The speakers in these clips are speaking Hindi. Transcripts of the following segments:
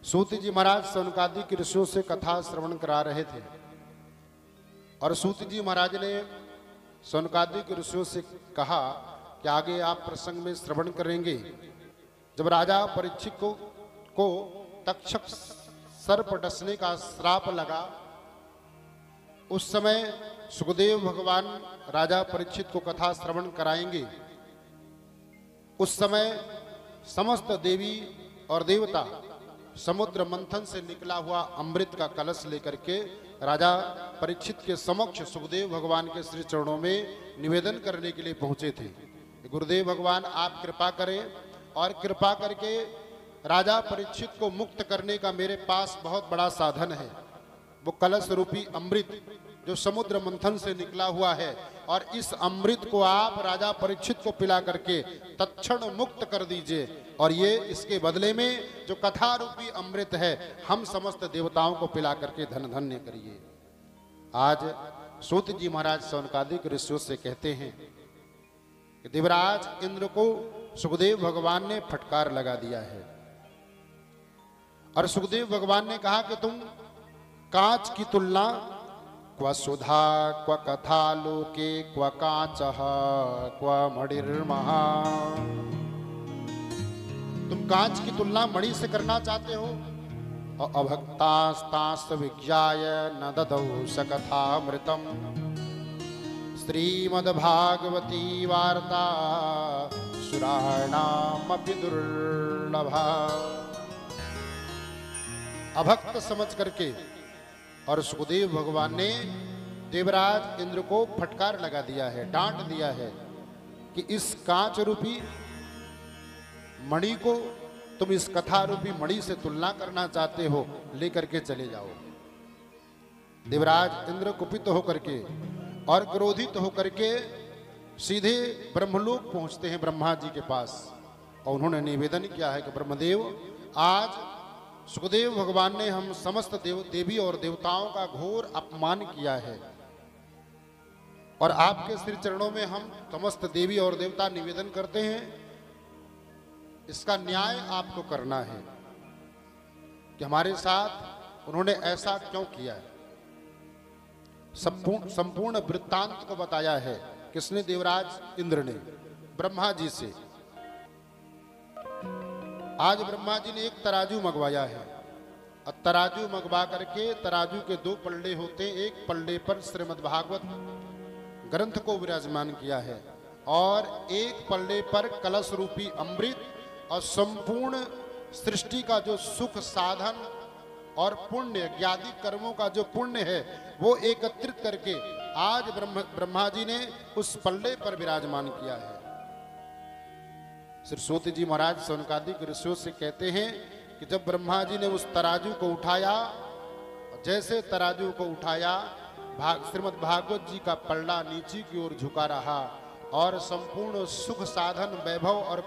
सूत जी महाराज सनकादि के ऋषियों से कथा श्रवण करा रहे थे और सूत जी महाराज ने सनकादि के ऋषियों से कहा कि आगे आप प्रसंग में श्रवण करेंगे। जब राजा परीक्षित को तक्षक सर्प डसने का श्राप लगा, उस समय सुखदेव भगवान राजा परीक्षित को कथा श्रवण कराएंगे। उस समय समस्त देवी और देवता समुद्र मंथन से निकला हुआ अमृत का कलश लेकर के राजा परीक्षित के समक्ष सुखदेव भगवान के श्री चरणों में निवेदन करने के लिए पहुंचे थे। गुरुदेव भगवान आप कृपा करें और कृपा करके राजा परीक्षित को मुक्त करने का मेरे पास बहुत बड़ा साधन है। वो कलश रूपी अमृत जो समुद्र मंथन से निकला हुआ है, और इस अमृत को आप राजा परीक्षित को पिला करके तत्क्षण मुक्त कर दीजिए, और ये इसके बदले में जो कथा रूपी अमृत है हम समस्त देवताओं को पिला करके धन धन्य करिए। आज सूत जी महाराज सौनकादिक ऋषियों से कहते हैं कि देवराज इंद्र को सुखदेव भगवान ने फटकार लगा दिया है, और सुखदेव भगवान ने कहा कि तुम कांच की तुलना क्व सुधा क्व कथा लोके क्व कांचः क्व मणिर्महा, तुम कांच की तुलना मणि से करना चाहते हो, और अभक्तास्तास्त विज्ञाय न ददौ स कथामृतम् श्रीमद्भागवती वार्ता सुराणामपि दुर्लभा। अभक्त समझ करके और सुखदेव भगवान ने देवराज इंद्र को फटकार लगा दिया है, डांट दिया है कि इस कांच रूपी मणि को तुम इस कथा रूपी मणि से तुलना करना चाहते हो, लेकर के चले जाओ। देवराज इंद्र कुपित होकर के और क्रोधित होकर के सीधे ब्रह्मलोक पहुंचते हैं ब्रह्मा जी के पास, और उन्होंने निवेदन किया है कि ब्रह्मदेव, आज सुखदेव भगवान ने हम समस्त देवी और देवताओं का घोर अपमान किया है, और आपके श्री चरणों में हम समस्त देवी और देवता निवेदन करते हैं, इसका न्याय आपको करना है कि हमारे साथ उन्होंने ऐसा क्यों किया है। संपूर्ण वृत्तांत को बताया है किसने? देवराज इंद्र ने ब्रह्मा जी से। आज ब्रह्मा जी ने एक तराजू मंगवाया है, और तराजू मंगवा करके तराजू के दो पल्ले होते, एक पल्ले पर श्रीमद् भागवत ग्रंथ को विराजमान किया है, और एक पल्ले पर कलश रूपी अमृत और संपूर्ण सृष्टि का जो सुख साधन और पुण्य ज्ञाति कर्मों का जो पुण्य है वो एकत्रित करके आज ब्रह्मा जी ने उस पल्ले पर विराजमान किया है। श्री सूत जी महाराज सौनकादिक ऋषियों से कहते हैं कि जब ब्रह्मा जी ने उस तराजू को उठाया, जैसे तराजू को उठाया, श्रीमद् भागवत जी का पल्ला नीचे की ओर झुका रहा, और संपूर्ण सुख साधन वैभव और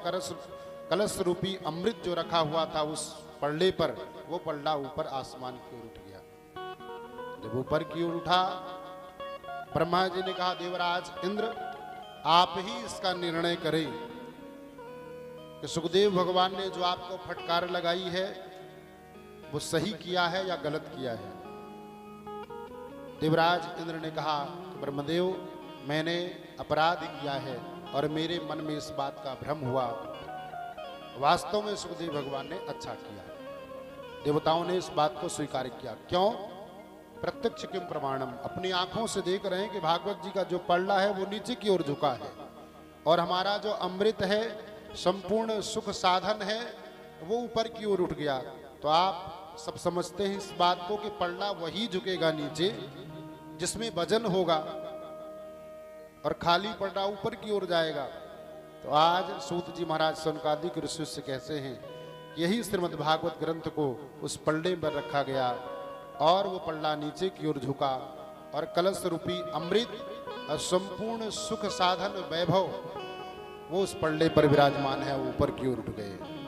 कलश रूपी अमृत जो रखा हुआ था उस पल्ले पर, वो पल्ला ऊपर आसमान की ओर उठ गया। जब ऊपर की ओर उठा, ब्रह्मा जी ने कहा, देवराज इंद्र, आप ही इसका निर्णय करें कि सुखदेव भगवान ने जो आपको फटकार लगाई है वो सही किया है या गलत किया है। देवराज इंद्र ने कहा कि ब्रह्मदेव, मैंने अपराध किया है और मेरे मन में इस बात का भ्रम हुआ। वास्तव में सुखदेव भगवान ने अच्छा किया, देवताओं ने इस बात को स्वीकार किया। क्यों? प्रत्यक्ष किम प्रमाणम, अपनी आंखों से देख रहे हैं कि भागवत जी का जो पल्ला है वो नीचे की ओर झुका है, और हमारा जो अमृत है, संपूर्ण सुख साधन है, वो ऊपर की ओर उठ गया। तो आप सब समझते हैं इस बात को कि पल्ला वही झुकेगा नीचे जिसमें वजन होगा, और खाली पल्ला ऊपर की ओर जाएगा। तो आज सूत जी महाराज सौनकादिक ऋषि से कहते हैं यही श्रीमद् भागवत ग्रंथ को उस पल्ले पर रखा गया, और वो पल्ला नीचे की ओर झुका, और कलश रूपी अमृत और संपूर्ण सुख साधन वैभव वो उस पल्ले पर विराजमान है, ऊपर की ओर उठ गए।